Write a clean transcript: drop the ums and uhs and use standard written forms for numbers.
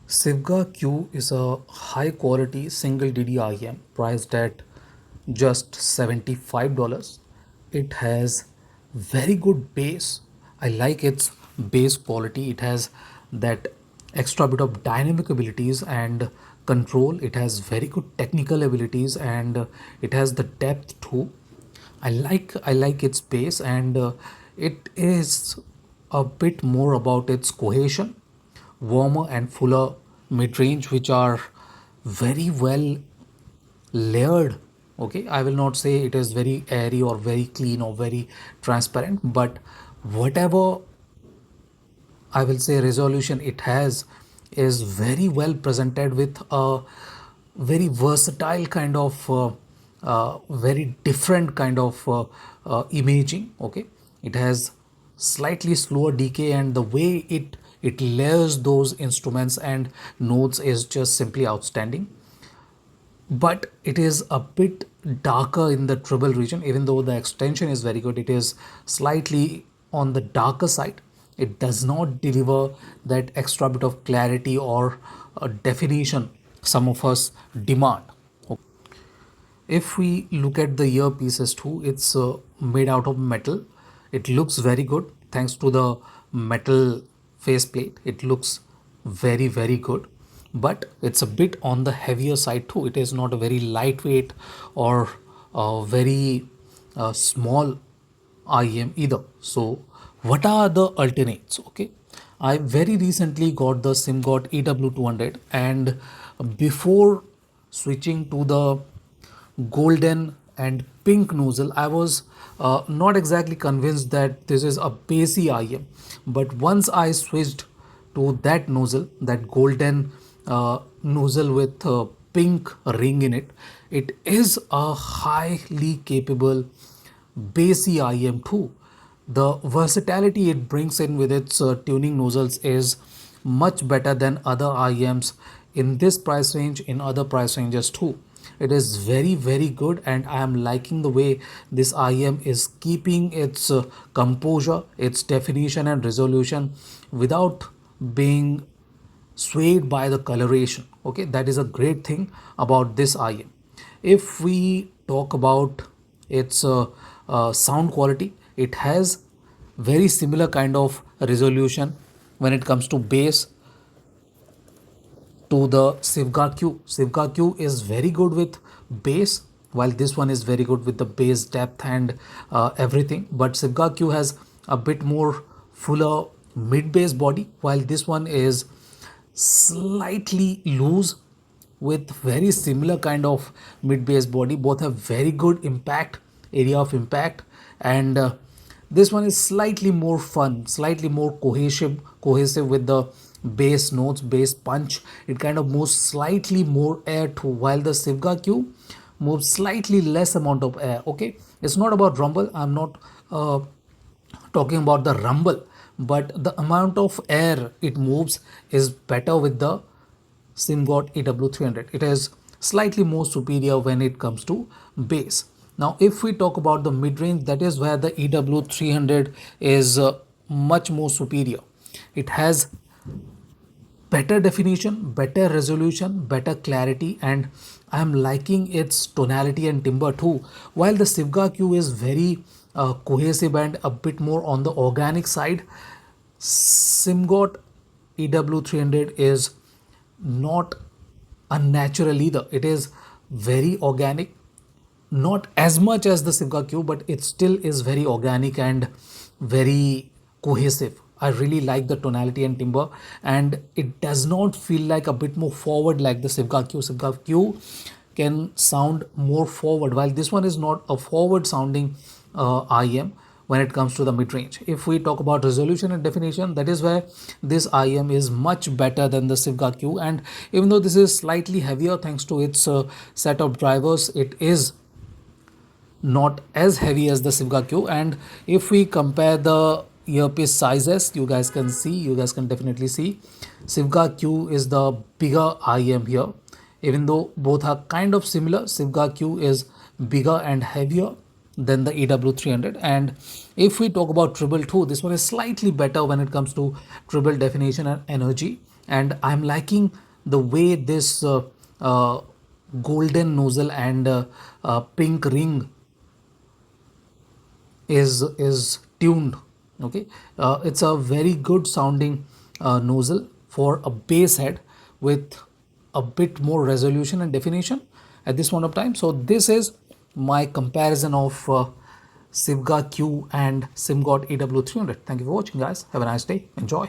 Sivga Que is a high quality single DD IEM priced at just $75. It has very good bass. I like its bass quality. It has that extra bit of dynamic abilities and control. It has very good technical abilities and it has the depth too. I like its pace and it is a bit more about its cohesion, warmer and fuller mid-range, which are very well layered. Okay, I will not say it is very airy or very clean or very transparent, but whatever I will say resolution it has is very well presented with a very versatile kind of very different kind of imaging. Okay, it has slightly slower decay and the way it layers those instruments and notes is just simply outstanding, but it is a bit darker in the treble region. Even though the extension is very good, it is slightly on the darker side. It does not deliver that extra bit of clarity or definition some of us demand. If we look at the earpieces too, it's made out of metal. It looks very good thanks to the metal faceplate. It looks very good, but it's a bit on the heavier side too. It is not a very lightweight or very small IEM either. So what are the alternates? Okay, I very recently got the Simgot EW200, and before switching to the golden and pink nozzle, I was not exactly convinced that this is a bassy IM. But once I switched to that nozzle, that golden nozzle with pink ring in it, it is a highly capable bassy IM too. The versatility it brings in with its tuning nozzles is much better than other IEMs in this price range, in other price ranges too. It is very good, and I am liking the way this IEM is keeping its composure, its definition and resolution without being swayed by the coloration. Okay, that is a great thing about this IM. If we talk about its sound quality, it has very similar kind of resolution when it comes to bass to the Sivga Que. Sivga Que is very good with bass, while this one is very good with the bass depth and everything. But Sivga Que has a bit more fuller mid bass body, while this one is slightly loose with very similar kind of mid bass body. Both have very good impact, area of impact, and this one is slightly more fun, slightly more cohesive with the bass notes, bass punch. It kind of moves slightly more air too, while the Sivga Que moves slightly less amount of air. Okay, it's not about rumble. I'm not talking about the rumble, but the amount of air it moves is better with the Simgot EW300. It is slightly more superior when it comes to bass. Now, if we talk about the mid-range, that is where the EW300 is much more superior. It has better definition, better resolution, better clarity, and I am liking its tonality and timbre too. While the Sivga Que is very cohesive and a bit more on the organic side, Simgot EW300 is not unnatural either. It is very organic, not as much as the Sivga Que, but it still is very organic and very cohesive. I really like the tonality and timbre, and it does not feel like a bit more forward like the Sivga Que. Sivga Que can sound more forward, while this one is not a forward sounding IM when it comes to the mid-range. If we talk about resolution and definition, that is where this IM is much better than the Sivga Que. And even though this is slightly heavier thanks to its set of drivers, it is not as heavy as the Sivga Que. And if we compare the earpiece sizes, you guys can definitely see Sivga Que is the bigger IM here. Even though both are kind of similar, Sivga Que is bigger and heavier than the EW300. And if we talk about treble too, this one is slightly better when it comes to treble definition and energy. and I'm liking the way this uh, golden nozzle and pink ring is tuned. Okay, it's a very good sounding nozzle for a bass head with a bit more resolution and definition at this point of time. So this is my comparison of Sivga Q and Simgot EW300. Thank you for watching, guys. Have a nice day. Enjoy.